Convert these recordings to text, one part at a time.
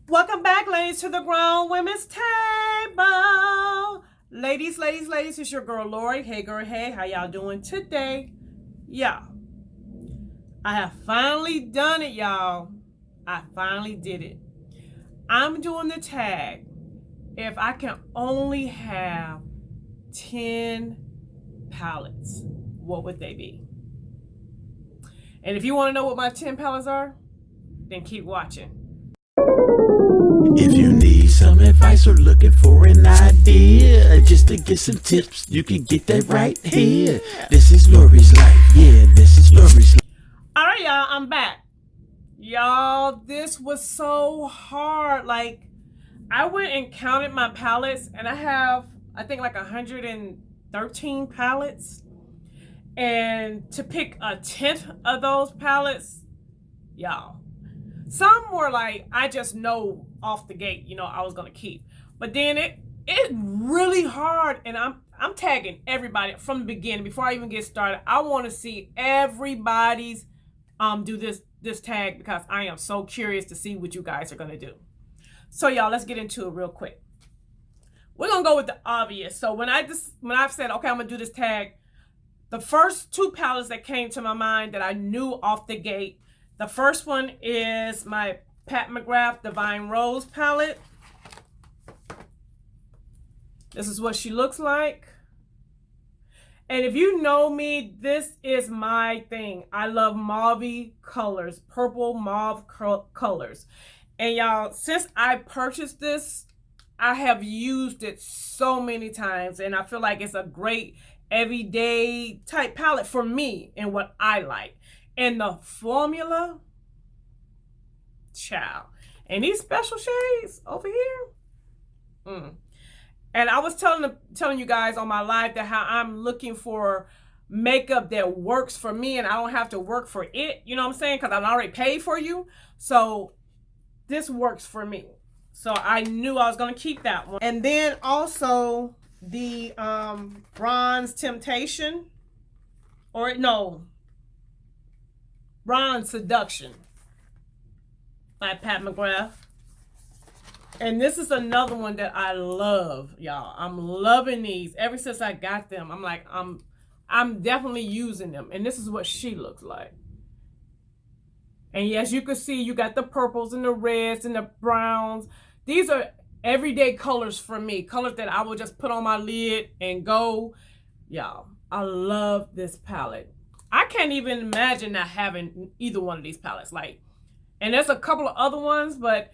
Welcome back, ladies, to the Grown Women's Table. Ladies, it's your girl Lori. Hey, girl, hey, how y'all doing today? Yeah, I have finally done it, y'all. I finally did it. I'm doing the tag. If I can only have 10 palettes, what would they be? And if you want to know what my 10 palettes are, then keep watching. If you need some advice or looking for an idea, just to get some tips, you can get that right here. This is Lori's life. Yeah, this is Lori's life. All right, y'all, I'm back. Y'all, this was so hard. Like, I went and counted my palettes, and I have, I think, like 113 palettes. And to pick a 10th of those palettes, y'all, some were like, I just know off the gate, I was gonna keep. But then it's really hard, and I'm tagging everybody from the beginning before I even get started. I want to see everybody's do this tag because I am so curious to see what you guys are gonna do. So y'all, let's get into it real quick. We're gonna go with the obvious. So when I've said, okay, I'm gonna do this tag, the first two palettes that came to my mind that I knew off the gate, the first one is my Pat McGrath Divine Rose palette. This is what she looks like. And if you know me, this is my thing. I love mauve colors, purple mauve colors. And y'all, since I purchased this, I have used it so many times, and I feel like it's a great everyday type palette for me and what I like. And the formula, child. And these special shades over here. And I was telling you guys on my live that how I'm looking for makeup that works for me and I don't have to work for it. You know what I'm saying? Because I'm already paid for you. So this works for me. So I knew I was going to keep that one. And then also the Bronze Temptation. Or no. Bronze Seduction by Pat McGrath. And this is another one that I love, y'all. I'm loving these. Ever since I got them, I'm like, I'm definitely using them. And this is what she looks like. And yes, you can see you got the purples and the reds and the browns. These are everyday colors for me. Colors that I will just put on my lid and go. Y'all, I love this palette. I can't even imagine not having either one of these palettes. Like, and there's a couple of other ones, but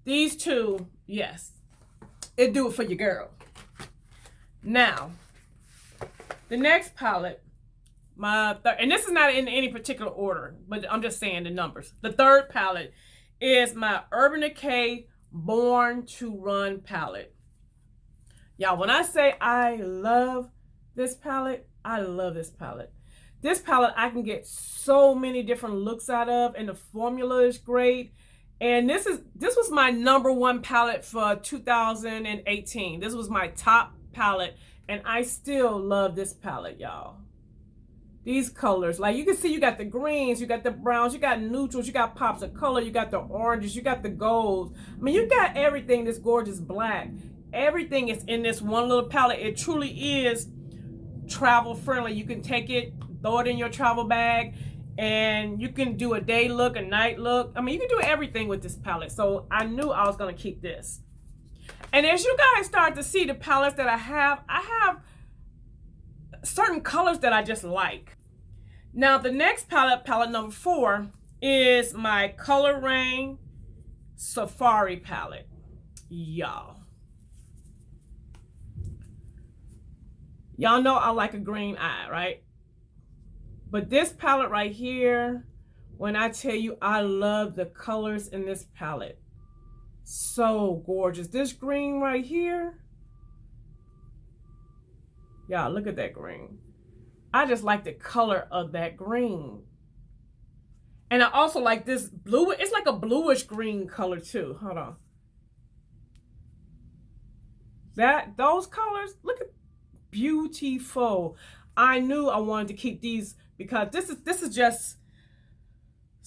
these two, yes, it do it for your girl. Now, the next palette, and this is not in any particular order, but I'm just saying the numbers. The third palette is my Urban Decay Born to Run palette. Y'all, when I say I love this palette, I love this palette. This palette I can get so many different looks out of, and the formula is great. And this was my #1 palette for 2018. This was my top palette, and I still love this palette, y'all. These colors, like you can see, you got the greens, you got the browns, you got neutrals, you got pops of color, you got the oranges, you got the golds. I mean, you got everything. This gorgeous black. Everything is in this one little palette. It truly is travel friendly. You can take it, throw it in your travel bag, and you can do a day look, a night look. I mean, you can do everything with this palette. So I knew I was going to keep this. And as you guys start to see the palettes that I have certain colors that I just like. Now, the next palette #4, is my Color Rain Safari palette. Y'all know I like a green eye, right? But this palette right here, when I tell you I love the colors in this palette, so gorgeous. This green right here, y'all, look at that green. I just like the color of that green. And I also like this blue. It's like a bluish green color too. Hold on. Those colors, look at, beautiful. I knew I wanted to keep these because this is just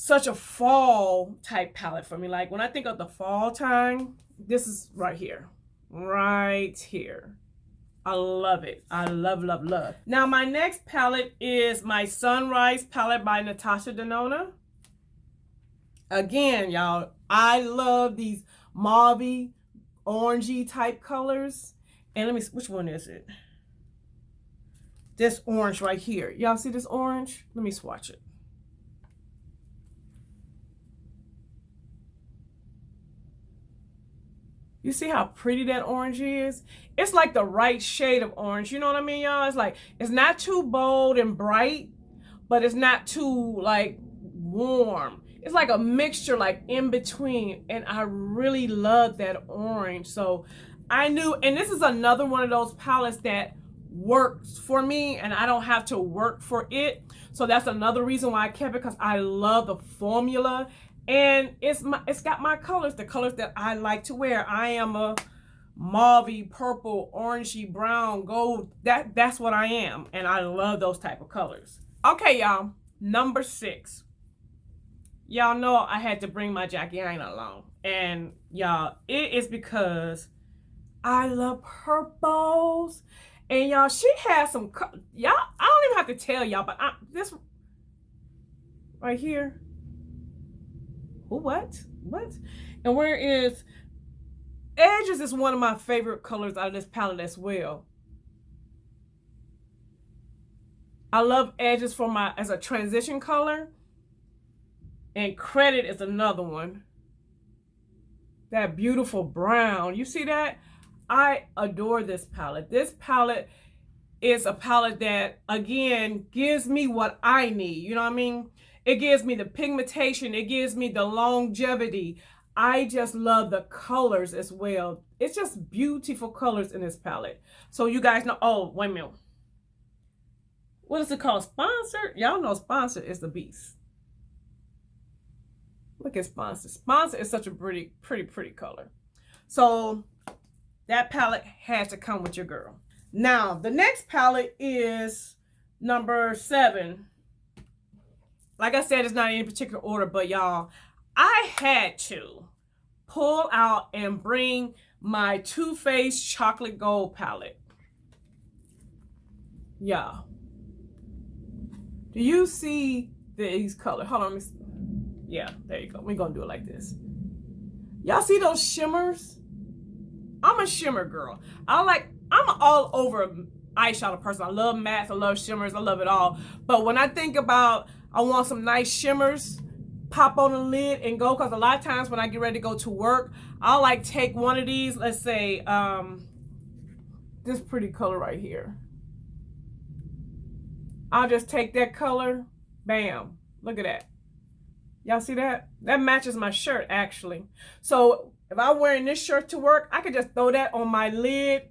such a fall type palette for me. Like when I think of the fall time, this is right here. Right here. I love it. I love, love, love. Now my next palette is my Sunrise palette by Natasha Denona. Again, y'all, I love these mauve, orangey type colors. And let me, which one is it? This orange right here. Y'all see this orange? Let me swatch it. You see how pretty that orange is? It's like the right shade of orange. You know what I mean, y'all? It's like, it's not too bold and bright, but it's not too like warm. It's like a mixture, like in between. And I really love that orange. So I knew, and this is another one of those palettes that works for me and I don't have to work for it. So that's another reason why I kept it, because I love the formula. And it's got my colors, the colors that I like to wear. I am a mauve, purple, orangey, brown, gold. That's what I am. And I love those type of colors. Okay, y'all. Number 6. Y'all know I had to bring my Jackie Aina along. And y'all, it is because I love purples. And y'all, she has some, y'all, I don't even have to tell y'all, but this right here. What? And where is Edges is one of my favorite colors out of this palette as well. I love Edges for as a transition color. And Credit is another one. That beautiful brown. You see that? I adore this palette. This palette is a palette that, again, gives me what I need. You know what I mean? It gives me the pigmentation. It gives me the longevity. I just love the colors as well. It's just beautiful colors in this palette. So you guys know, oh, wait a minute. What is it called? Sponsored? Y'all know Sponsored is the beast. Look at Sponsored. Sponsored is such a pretty color. So that palette had to come with your girl. Now, the next palette is number 7. Like I said, it's not in any particular order, but y'all, I had to pull out and bring my Too Faced Chocolate Gold palette. Y'all, do you see these colors? Hold on, let me see. Yeah, there you go. We're gonna do it like this. Y'all see those shimmers? I'm a shimmer girl. I'm all over eyeshadow person. I love mattes, I love shimmers, I love it all. But when I think about, I want some nice shimmers, pop on the lid and go, because a lot of times when I get ready to go to work, I'll like take one of these, let's say, this pretty color right here. I'll just take that color, bam, look at that. Y'all see that? That matches my shirt, actually. So if I'm wearing this shirt to work, I could just throw that on my lid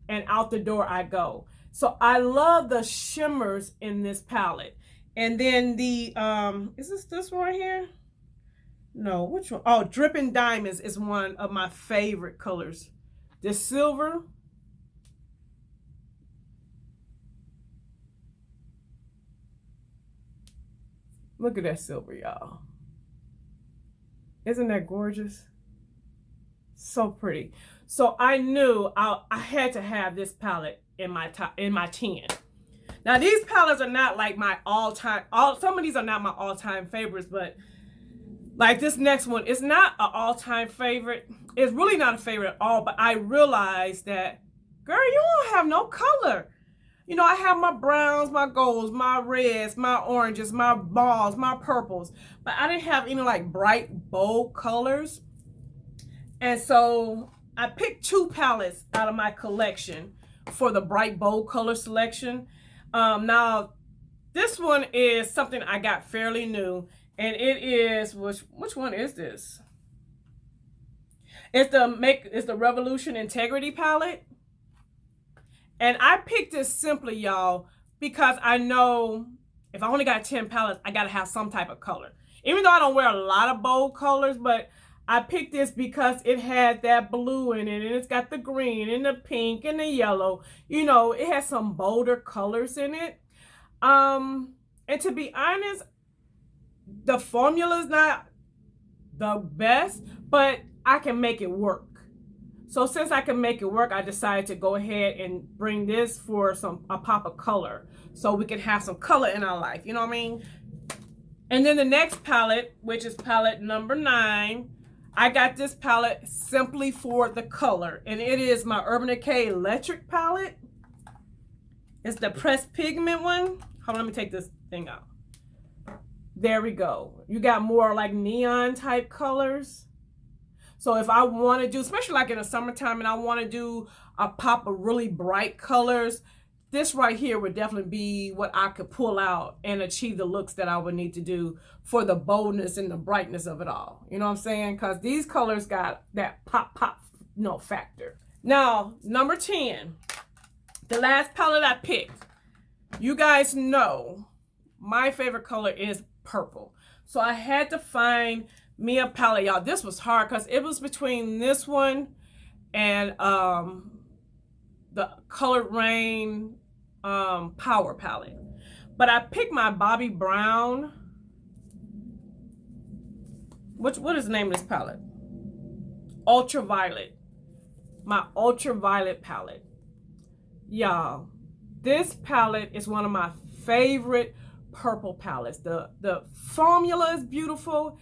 and out the door I go. So I love the shimmers in this palette. And then the, is this one right here? No, which one? Oh, Dripping Diamonds is one of my favorite colors. This silver. Look at that silver, y'all. Isn't that gorgeous? So pretty. So I knew I had to have this palette in my 10. Now these palettes are not like my all-time, some of these are not my all-time favorites, but like this next one, it's not an all-time favorite. It's really not a favorite at all, but I realized that, girl, you don't have no color. You know, I have my browns, my golds, my reds, my oranges, my mauves, my purples, but I didn't have any like bright, bold colors. And so I picked 2 palettes out of my collection for the bright, bold color selection. Now, this one is something I got fairly new, and it is, which one is this? It's the Revolution Integrity palette. And I picked this simply, y'all, because I know if I only got 10 palettes, I gotta have some type of color. Even though I don't wear a lot of bold colors, but I picked this because it had that blue in it, and it's got the green and the pink and the yellow. You know, it has some bolder colors in it. And to be honest, The formula is not the best, but I can make it work. So since I can make it work, I decided to go ahead and bring this for a pop of color, so we can have some color in our life. You know what I mean? And then the next palette, which is palette number 9, I got this palette simply for the color, and it is my Urban Decay Electric palette. It's the pressed pigment one. Hold on, let me take this thing out. There we go. You got more like neon type colors. So if I want to do, especially like in the summertime, and I want to do a pop of really bright colors, this right here would definitely be what I could pull out and achieve the looks that I would need to do for the boldness and the brightness of it all. You know what I'm saying? Because these colors got that pop, factor. Now, number 10, the last palette I picked. You guys know my favorite color is purple. So I had to find me a palette, y'all. This was hard because it was between this one and the Colored Rain Power palette. But I picked my Bobbi Brown. What is the name of this palette? Ultraviolet. My Ultraviolet palette. Y'all, this palette is one of my favorite purple palettes. The formula is beautiful.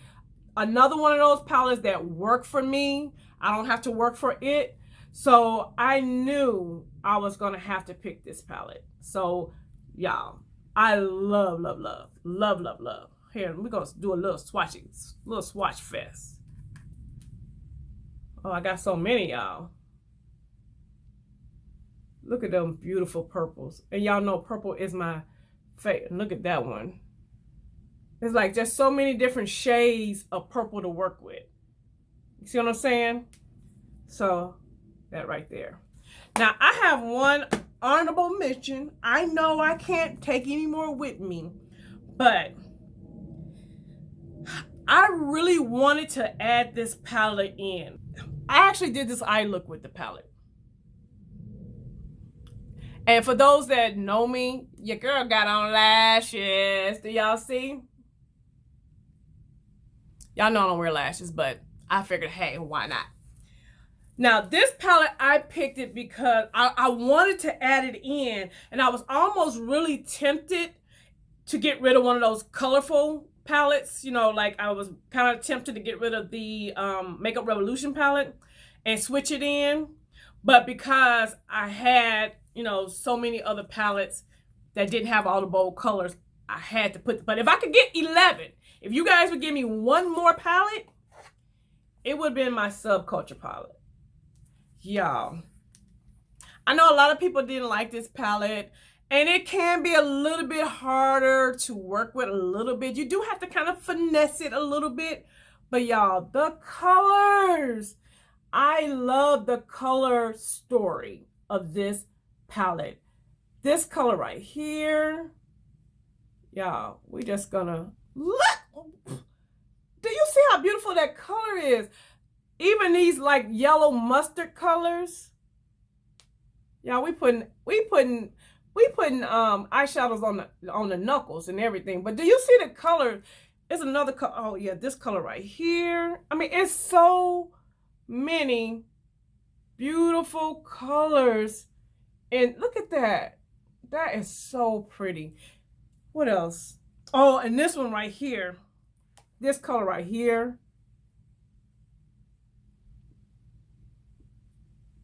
Another one of those palettes that work for me. I don't have to work for it. So I knew I was going to have to pick this palette. So y'all, I love, love, love, love, love, love. Here, we're going to do a little swatch fest. Oh, I got so many, y'all. Look at them beautiful purples. And y'all know purple is my favorite. Look at that one. It's like just so many different shades of purple to work with. You see what I'm saying? So that right there. Now I have one honorable mention. I know I can't take any more with me, but I really wanted to add this palette in. I actually did this eye look with the palette. And for those that know me, your girl got on lashes. Do y'all see? Y'all know I don't wear lashes, but I figured, hey, why not? Now, this palette, I picked it because I wanted to add it in, and I was almost really tempted to get rid of one of those colorful palettes. You know, like I was kind of tempted to get rid of the Makeup Revolution palette and switch it in. But because I had, you know, so many other palettes that didn't have all the bold colors, I had to put, but if I could get 11, if you guys would give me one more palette, it would have been my Subculture palette. Y'all, I know a lot of people didn't like this palette, and it can be a little bit harder to work with a little bit. You do have to kind of finesse it a little bit, but y'all, the colors, I love the color story of this palette. This color right here, y'all, we just gonna look. Do you see how beautiful that color is? Even these like yellow mustard colors. Y'all, we putting eyeshadows on the knuckles and everything. But do you see the color? It's another color. Oh yeah, this color right here. I mean, it's so many beautiful colors. And look at that. That is so pretty. What else? Oh, and this one right here. This color right here.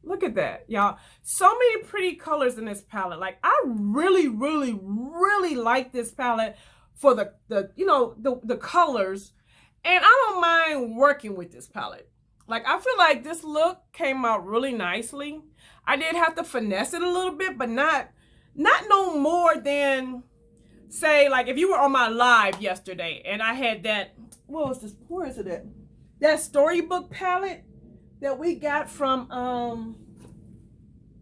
Look at that, y'all. So many pretty colors in this palette. Like, I really, really, really like this palette for the colors. And I don't mind working with this palette. Like, I feel like this look came out really nicely. I did have to finesse it a little bit, but not no more than, say, like if you were on my live yesterday and I had that, what was this? Where is it at? That Storybook palette that we got from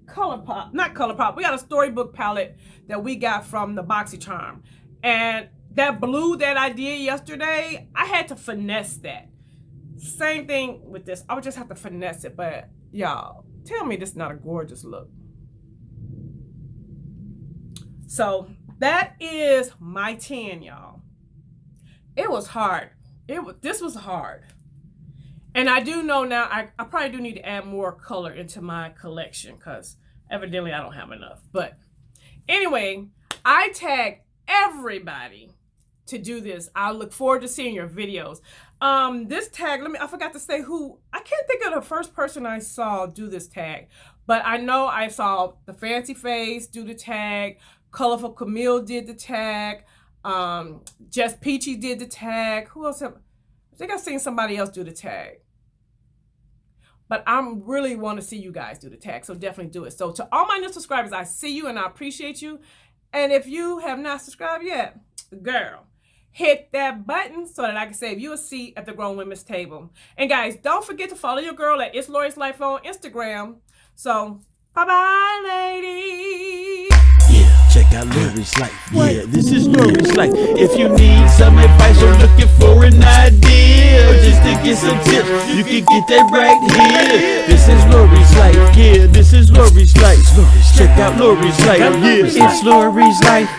ColourPop. Not ColourPop. We got a Storybook palette that we got from the Boxycharm. And that blue that I did yesterday, I had to finesse that. Same thing with this. I would just have to finesse it. But y'all, tell me this is not a gorgeous look. So that is my 10, y'all. it was hard. This was hard. And I do know now I probably do need to add more color into my collection because evidently I don't have enough. But anyway, I tag everybody to do this. I look forward to seeing your videos. This tag, I forgot to say who, I can't think of the first person I saw do this tag, but I know I saw the Fancy Face do the tag, Colorful Camille did the tag, Just Peachy did the tag. Who else I think I've seen somebody else do the tag. But I really want to see you guys do the tag, so definitely do it. So to all my new subscribers, I see you and I appreciate you. And if you have not subscribed yet, girl, hit that button so that I can save you a seat at the Grown Women's Table. And guys, don't forget to follow your girl at It's Lori's Life on Instagram. So, bye-bye, ladies. Yeah, check out Lori's Life. Yeah, this is Lori's Life. If you need some advice or looking for an idea, or just to get some tips, you can get that right here. This is Lori's Life. Yeah, this is Lori's Life. Check out Lori's Life. Yeah, it's Lori's Life.